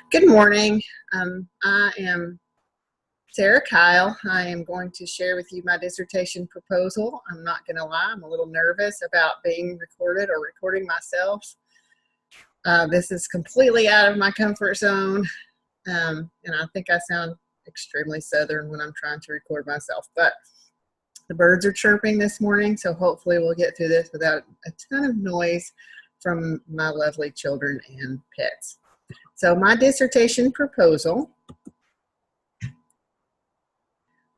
Good morning. I am Sarah Kyle. I am going to share with you my dissertation proposal. I'm not going to lie, I'm a little nervous about being recorded or recording myself. This is completely out of my comfort zone, and I think I sound extremely Southern when I'm trying to record myself. But the birds are chirping this morning, so hopefully we'll get through this without a ton of noise from my lovely children and pets. So my dissertation proposal,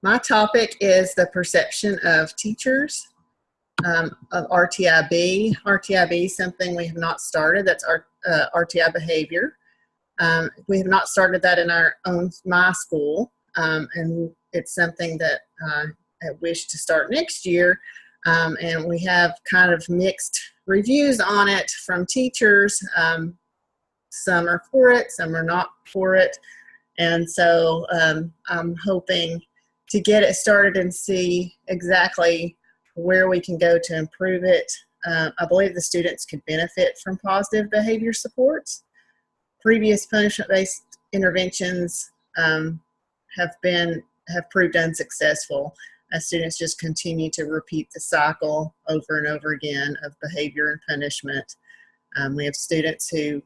my topic is the perception of teachers of RTIB. RTIB is something we have not started. That's our RTI behavior. We have not started that in my school, and it's something that I wish to start next year. And we have kind of mixed reviews on it from teachers. Some are for it, some are not for it. And so I'm hoping to get it started and see exactly where we can go to improve it. I believe the students could benefit from positive behavior supports. Previous punishment-based interventions have proved unsuccessful as students just continue to repeat the cycle over and over again of behavior and punishment. We have students who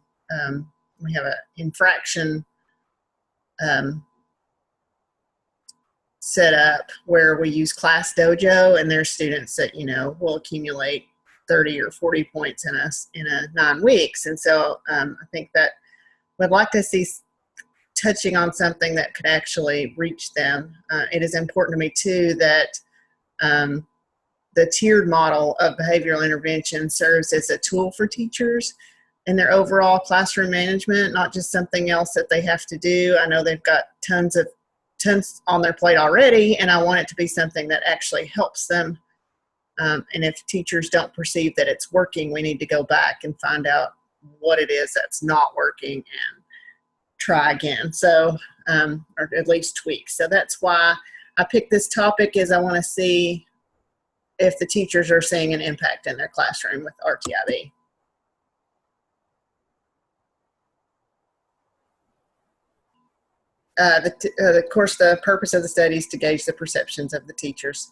we have an infraction set up where we use Class Dojo, and there's students that will accumulate 30 or 40 points in a 9 weeks. And so I think that we'd like to see touching on something that could actually reach them. It is important to me too that the tiered model of behavioral intervention serves as a tool for teachers in their overall classroom management, not just something else that they have to do. I know they've got tons on their plate already, and I want it to be something that actually helps them. And if teachers don't perceive that it's working, we need to go back and find out what it is that's not working and try again. So, or at least tweak. So that's why I picked this topic, is I want to see if the teachers are seeing an impact in their classroom with RTIB. Of course, the purpose of the study is to gauge the perceptions of the teachers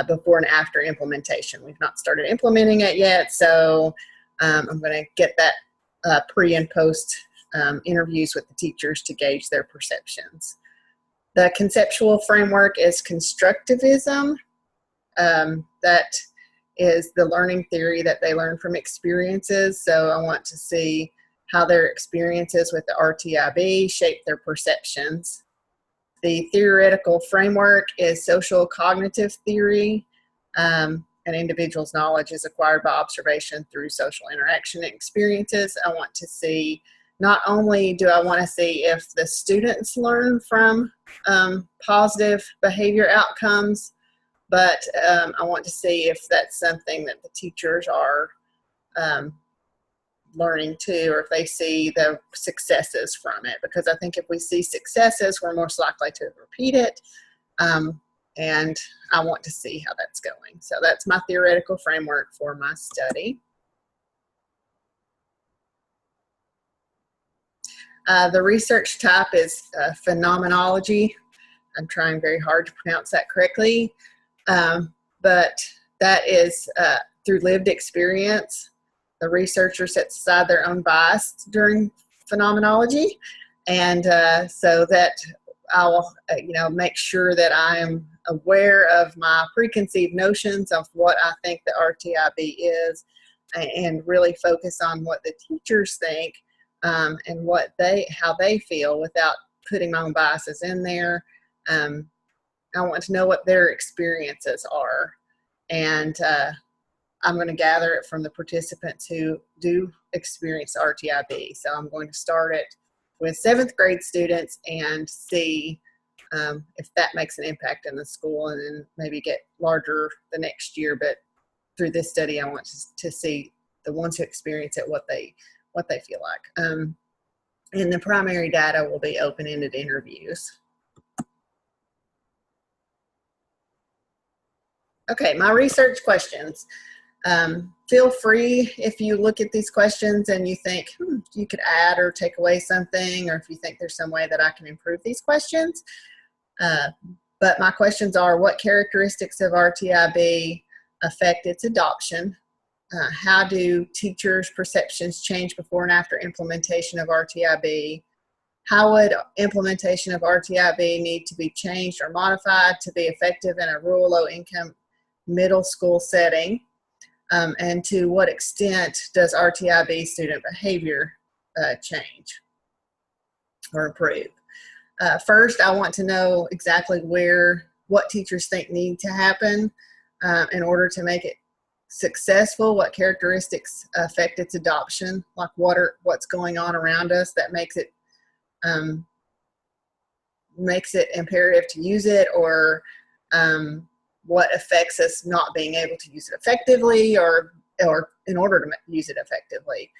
before and after implementation. We've not started implementing it yet, so I'm going to get that pre and post interviews with the teachers to gauge their perceptions. The conceptual framework is constructivism. That is the learning theory that they learn from experiences. So I want to see how their experiences with the RTIB shape their perceptions. The theoretical framework is social cognitive theory. An individual's knowledge is acquired by observation through social interaction and experiences. I want to see, not only do I want to see if the students learn from positive behavior outcomes, but I want to see if that's something that the teachers are learning too, or if they see the successes from it. Because I think if we see successes, we're most likely to repeat it. And I want to see how that's going. So that's my theoretical framework for my study. The research type is phenomenology. I'm trying very hard to pronounce that correctly. But that is through lived experience. The researcher sets aside their own bias during phenomenology, and so that I'll make sure that I am aware of my preconceived notions of what I think the RTIB is, and really focus on what the teachers think and how they feel without putting my own biases in there. I want to know what their experiences are, and I'm going to gather it from the participants who do experience RTIB. So I'm going to start it with 7th grade students and see if that makes an impact in the school, and then maybe get larger the next year. But through this study, I want to see the ones who experience it, what they feel like. And the primary data will be open-ended interviews. Okay, my research questions. feel free if you look at these questions and you think you could add or take away something, or if you think there's some way that I can improve these questions. But my questions are, what characteristics of RTIB affect its adoption? How do teachers' perceptions change before and after implementation of RTIB? How would implementation of RTIB need to be changed or modified to be effective in a rural low-income middle school setting? And to what extent does RTIB student behavior change or improve? First, I want to know exactly what teachers think need to happen in order to make it successful. What characteristics affect its adoption? Like what's going on around us that makes it imperative to use it, or what affects us not being able to use it effectively, or in order to use it effectively.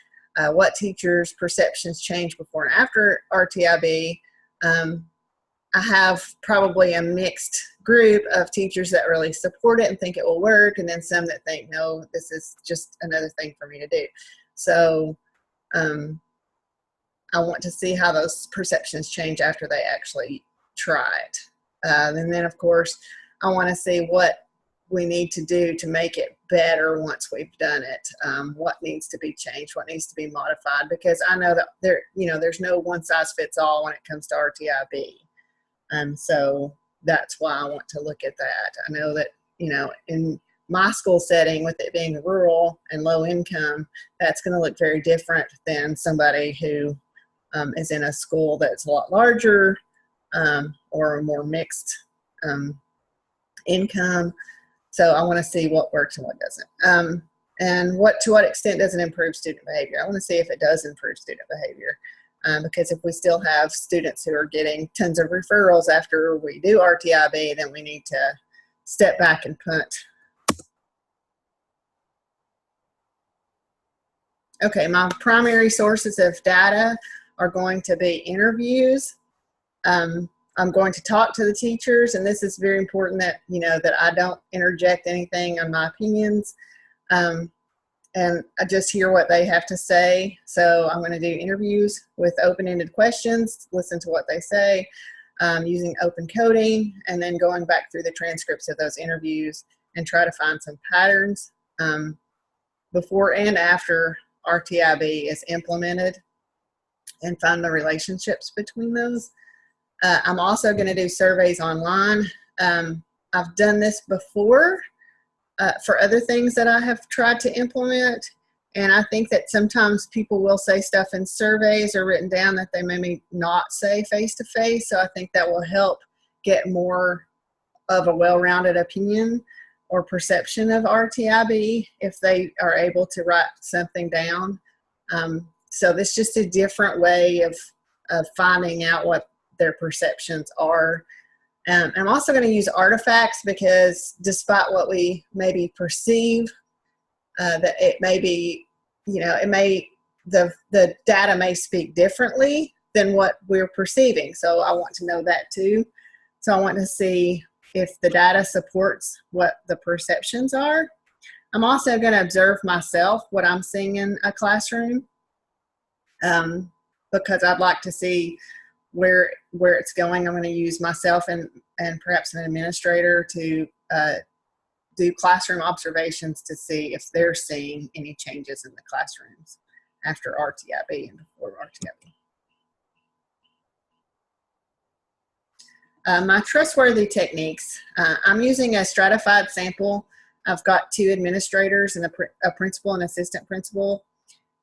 What teachers' perceptions change before and after RTIB. I have probably a mixed group of teachers that really support it and think it will work, and then some that think, no, this is just another thing for me to do. So I want to see how those perceptions change after they actually try it. And then, of course, I want to see what we need to do to make it better once we've done it. What needs to be changed, what needs to be modified, because I know that there's no one size fits all when it comes to RTIB. So that's why I want to look at that. I know that, in my school setting, with it being rural and low income, that's going to look very different than somebody who is in a school that's a lot larger or a more mixed income. So I want to see what works and what doesn't. And to what extent does it improve student behavior? I want to see if it does improve student behavior. Because if we still have students who are getting tons of referrals after we do RTIB, then we need to step back and punt. Okay, my primary sources of data are going to be interviews. I'm going to talk to the teachers, and this is very important that, that I don't interject anything on my opinions. And I just hear what they have to say. So I'm going to do interviews with open-ended questions, listen to what they say, using open coding, and then going back through the transcripts of those interviews and try to find some patterns before and after RTIB is implemented and find the relationships between those. I'm also going to do surveys online. I've done this before for other things that I have tried to implement. And I think that sometimes people will say stuff in surveys or written down that they maybe not say face-to-face. So I think that will help get more of a well-rounded opinion or perception of RTIB if they are able to write something down. So this is just a different way of finding out what their perceptions are. I'm also going to use artifacts because despite what we maybe perceive, that it may be, the data may speak differently than what we're perceiving. So I want to know that too. So I want to see if the data supports what the perceptions are. I'm also going to observe myself, what I'm seeing in a classroom, because I'd like to see where it's going. I'm going to use myself and perhaps an administrator to do classroom observations to see if they're seeing any changes in the classrooms after RTIB and before RTIB. My trustworthy techniques, I'm using a stratified sample. I've got 2 administrators and a principal and assistant principal,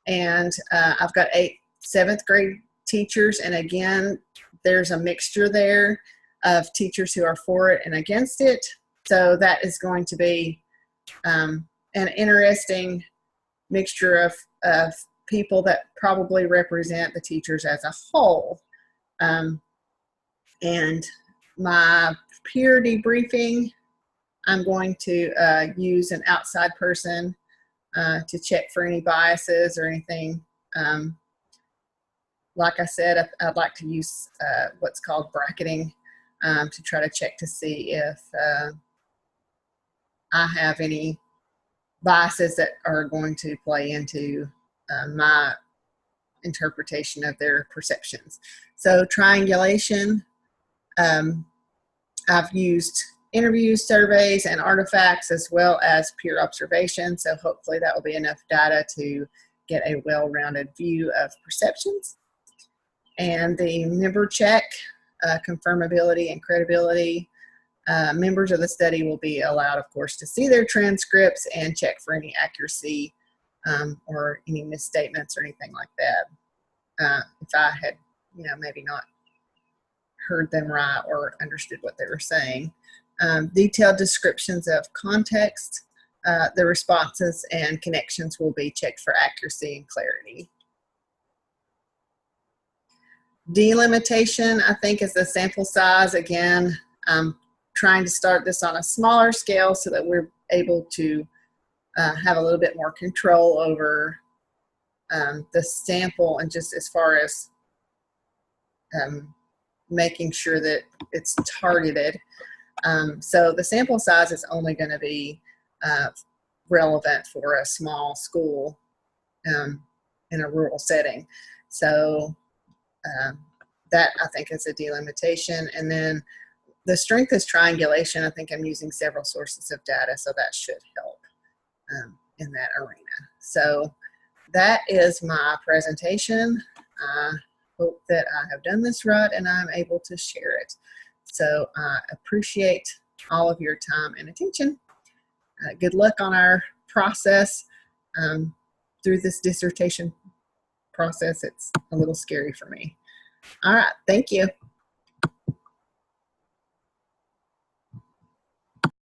and I've got 8 7th grade teachers, and again, there's a mixture there of teachers who are for it and against it. So that is going to be an interesting mixture of people that probably represent the teachers as a whole. And my peer debriefing, I'm going to use an outside person to check for any biases or anything. Like I said, I'd like to use what's called bracketing to try to check to see if I have any biases that are going to play into my interpretation of their perceptions. So triangulation, I've used interviews, surveys, and artifacts, as well as peer observation. So hopefully that will be enough data to get a well-rounded view of perceptions. And the member check, confirmability and credibility. Members of the study will be allowed, of course, to see their transcripts and check for any accuracy or any misstatements or anything like that. If I had, maybe not heard them right or understood what they were saying. Detailed descriptions of context, the responses and connections will be checked for accuracy and clarity. Delimitation, I think, is the sample size. Again, I'm trying to start this on a smaller scale so that we're able to have a little bit more control over the sample, and just as far as making sure that it's targeted. So the sample size is only going to be relevant for a small school in a rural setting. So that, I think, is a delimitation. And then the strength is triangulation. I think I'm using several sources of data, so that should help in that arena. So that is my presentation. I hope that I have done this right and I'm able to share it. So I appreciate all of your time and attention. Good luck on our process through this dissertation process. It's a little scary for me. All right, thank you.